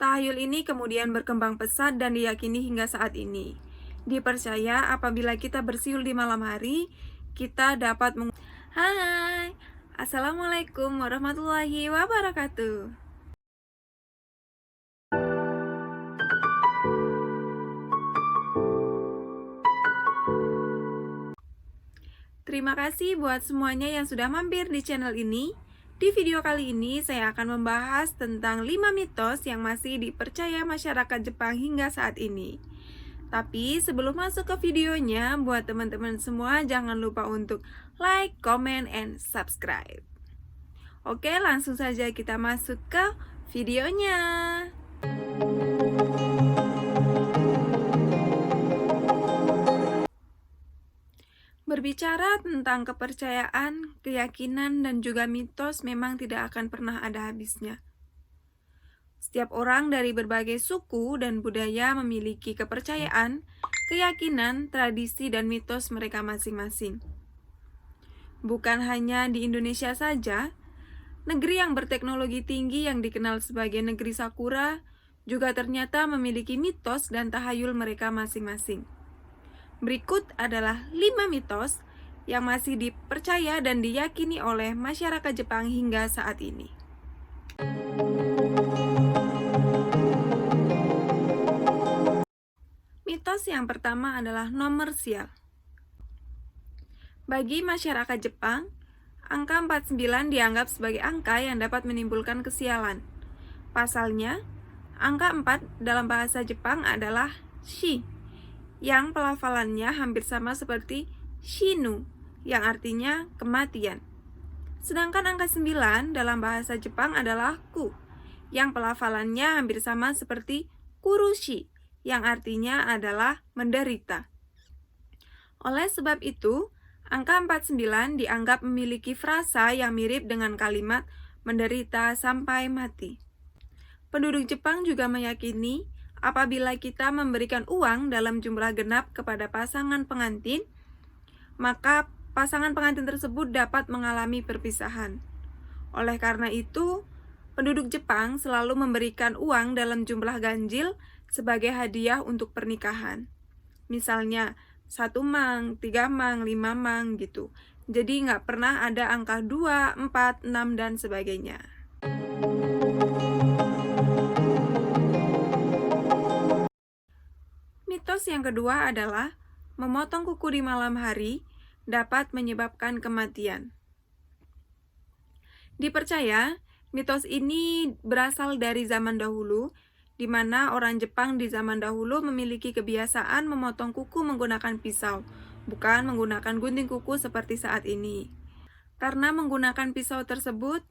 Tahayul ini kemudian berkembang pesat dan diyakini hingga saat ini. Dipercaya apabila kita bersiul di malam hari, kita dapat Hai, Assalamualaikum warahmatullahi wabarakatuh. Terima kasih buat semuanya yang sudah mampir di channel ini. Di video kali ini saya akan membahas tentang 5 mitos yang masih dipercaya masyarakat Jepang hingga saat ini. Tapi sebelum masuk ke videonya, buat teman-teman semua jangan lupa untuk like, comment, and subscribe. Oke, langsung saja kita masuk ke videonya. Berbicara tentang kepercayaan, keyakinan, dan juga mitos memang tidak akan pernah ada habisnya. Setiap orang dari berbagai suku dan budaya memiliki kepercayaan, keyakinan, tradisi, dan mitos mereka masing-masing. Bukan hanya di Indonesia saja, negeri yang berteknologi tinggi yang dikenal sebagai negeri Sakura juga ternyata memiliki mitos dan tahayul mereka masing-masing. Berikut adalah 5 mitos yang masih dipercaya dan diyakini oleh masyarakat Jepang hingga saat ini. Mitos yang pertama adalah nomor sial. Bagi masyarakat Jepang, angka 49 dianggap sebagai angka yang dapat menimbulkan kesialan. Pasalnya, angka 4 dalam bahasa Jepang adalah shi, yang pelafalannya hampir sama seperti shinu, yang artinya kematian. Sedangkan angka 9 dalam bahasa Jepang adalah ku, yang pelafalannya hampir sama seperti kurushi, yang artinya adalah menderita. Oleh sebab itu, angka 49 dianggap memiliki frasa yang mirip dengan kalimat menderita sampai mati. Penduduk Jepang juga meyakini apabila kita memberikan uang dalam jumlah genap kepada pasangan pengantin, maka pasangan pengantin tersebut dapat mengalami perpisahan. Oleh karena itu, penduduk Jepang selalu memberikan uang dalam jumlah ganjil sebagai hadiah untuk pernikahan. Misalnya, 1 mang, 3 mang, 5 mang gitu. Jadi nggak pernah ada angka 2, 4, 6, dan sebagainya. Mitos yang kedua adalah memotong kuku di malam hari dapat menyebabkan kematian. Dipercaya, mitos ini berasal dari zaman dahulu, di mana orang Jepang di zaman dahulu memiliki kebiasaan memotong kuku menggunakan pisau, bukan menggunakan gunting kuku seperti saat ini. Karena menggunakan pisau tersebut,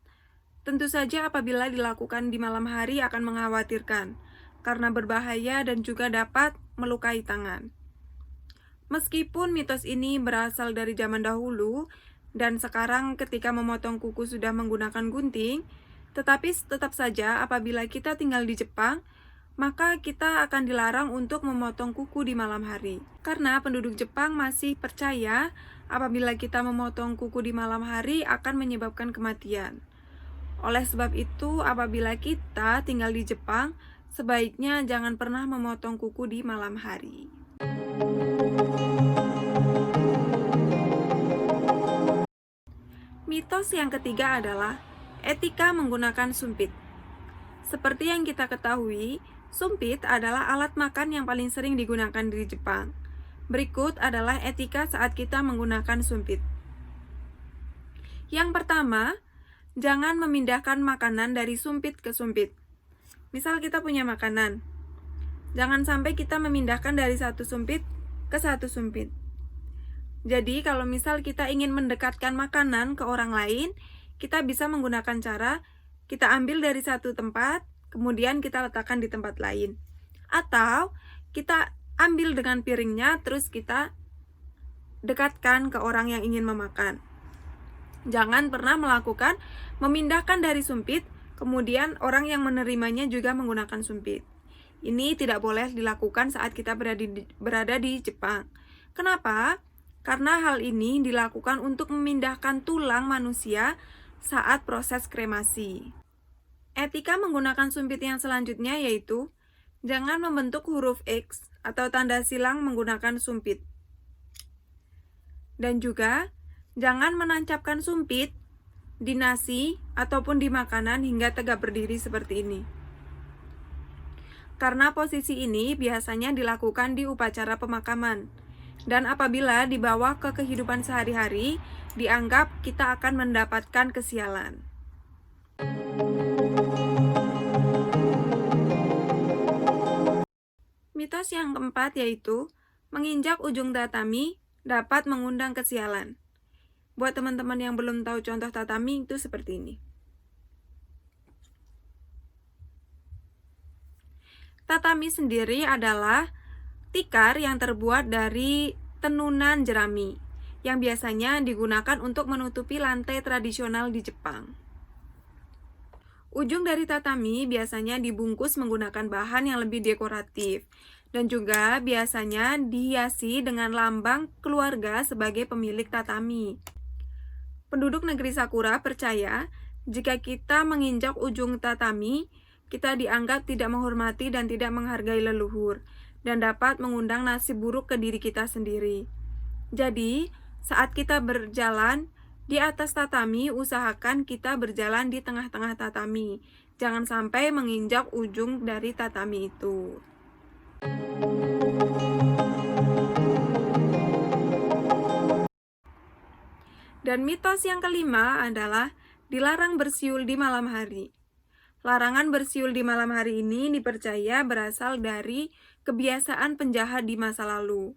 tentu saja apabila dilakukan di malam hari akan mengkhawatirkan, karena berbahaya dan juga dapat melukai tangan. Meskipun mitos ini berasal dari zaman dahulu, dan sekarang ketika memotong kuku sudah menggunakan gunting, tetapi tetap saja apabila kita tinggal di Jepang, maka kita akan dilarang untuk memotong kuku di malam hari. Karena penduduk Jepang masih percaya apabila kita memotong kuku di malam hari akan menyebabkan kematian. Oleh sebab itu, apabila kita tinggal di Jepang, sebaiknya jangan pernah memotong kuku di malam hari. Mitos yang ketiga adalah etika menggunakan sumpit. Seperti yang kita ketahui, sumpit adalah alat makan yang paling sering digunakan di Jepang. Berikut adalah etika saat kita menggunakan sumpit. Yang pertama, jangan memindahkan makanan dari sumpit ke sumpit. Misal kita punya makanan, jangan sampai kita memindahkan dari satu sumpit ke satu sumpit. Jadi kalau misal kita ingin mendekatkan makanan ke orang lain, kita bisa menggunakan cara kita ambil dari satu tempat, kemudian kita letakkan di tempat lain. Atau kita ambil dengan piringnya, terus kita dekatkan ke orang yang ingin memakan. Jangan pernah melakukan memindahkan dari sumpit, kemudian orang yang menerimanya juga menggunakan sumpit. Ini tidak boleh dilakukan saat kita berada di Jepang. Kenapa? Karena hal ini dilakukan untuk memindahkan tulang manusia saat proses kremasi. Etika menggunakan sumpit yang selanjutnya yaitu jangan membentuk huruf X atau tanda silang menggunakan sumpit. Dan juga jangan menancapkan sumpit di nasi ataupun di makanan hingga tegak berdiri seperti ini. Karena posisi ini biasanya dilakukan di upacara pemakaman. Dan apabila dibawa ke kehidupan sehari-hari, dianggap kita akan mendapatkan kesialan. Mitos yang keempat yaitu menginjak ujung tatami dapat mengundang kesialan. Buat teman-teman yang belum tahu contoh tatami itu seperti ini. Tatami sendiri adalah tikar yang terbuat dari tenunan jerami yang biasanya digunakan untuk menutupi lantai tradisional di Jepang. Ujung dari tatami biasanya dibungkus menggunakan bahan yang lebih dekoratif dan juga biasanya dihiasi dengan lambang keluarga sebagai pemilik tatami. Penduduk negeri Sakura percaya jika kita menginjak ujung tatami, kita dianggap tidak menghormati dan tidak menghargai leluhur dan dapat mengundang nasib buruk ke diri kita sendiri. Jadi, saat kita berjalan di atas tatami, usahakan kita berjalan di tengah-tengah tatami. Jangan sampai menginjak ujung dari tatami itu. Dan mitos yang kelima adalah dilarang bersiul di malam hari. Larangan bersiul di malam hari ini dipercaya berasal dari kebiasaan penjahat di masa lalu.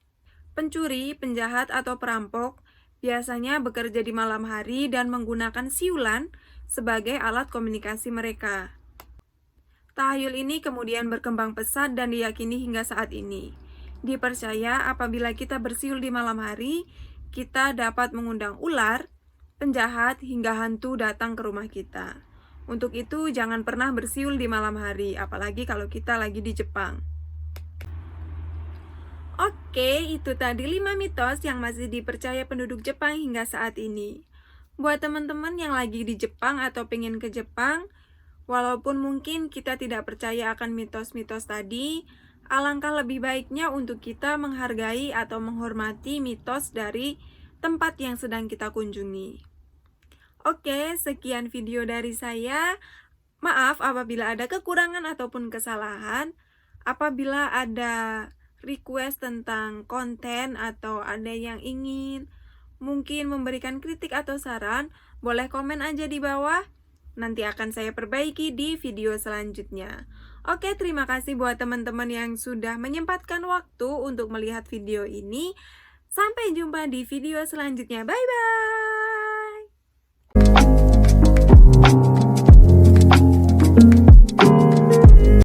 Pencuri, penjahat, atau perampok biasanya bekerja di malam hari dan menggunakan siulan sebagai alat komunikasi mereka. Tahayul ini kemudian berkembang pesat dan diyakini hingga saat ini. Dipercaya apabila kita bersiul di malam hari, kita dapat mengundang ular, penjahat, hingga hantu datang ke rumah kita. Untuk itu, jangan pernah bersiul di malam hari, apalagi kalau kita lagi di Jepang. Oke, itu tadi 5 mitos yang masih dipercaya penduduk Jepang hingga saat ini. Buat teman-teman yang lagi di Jepang atau pengen ke Jepang, walaupun mungkin kita tidak percaya akan mitos-mitos tadi, alangkah lebih baiknya untuk kita menghargai atau menghormati mitos dari tempat yang sedang kita kunjungi. Oke, sekian video dari saya. Maaf apabila ada kekurangan ataupun kesalahan. Apabila ada request tentang konten atau ada yang ingin mungkin memberikan kritik atau saran, boleh komen aja di bawah. Nanti akan saya perbaiki di video selanjutnya. Oke, terima kasih buat teman-teman yang sudah menyempatkan waktu untuk melihat video ini. Sampai jumpa di video selanjutnya. Bye-bye!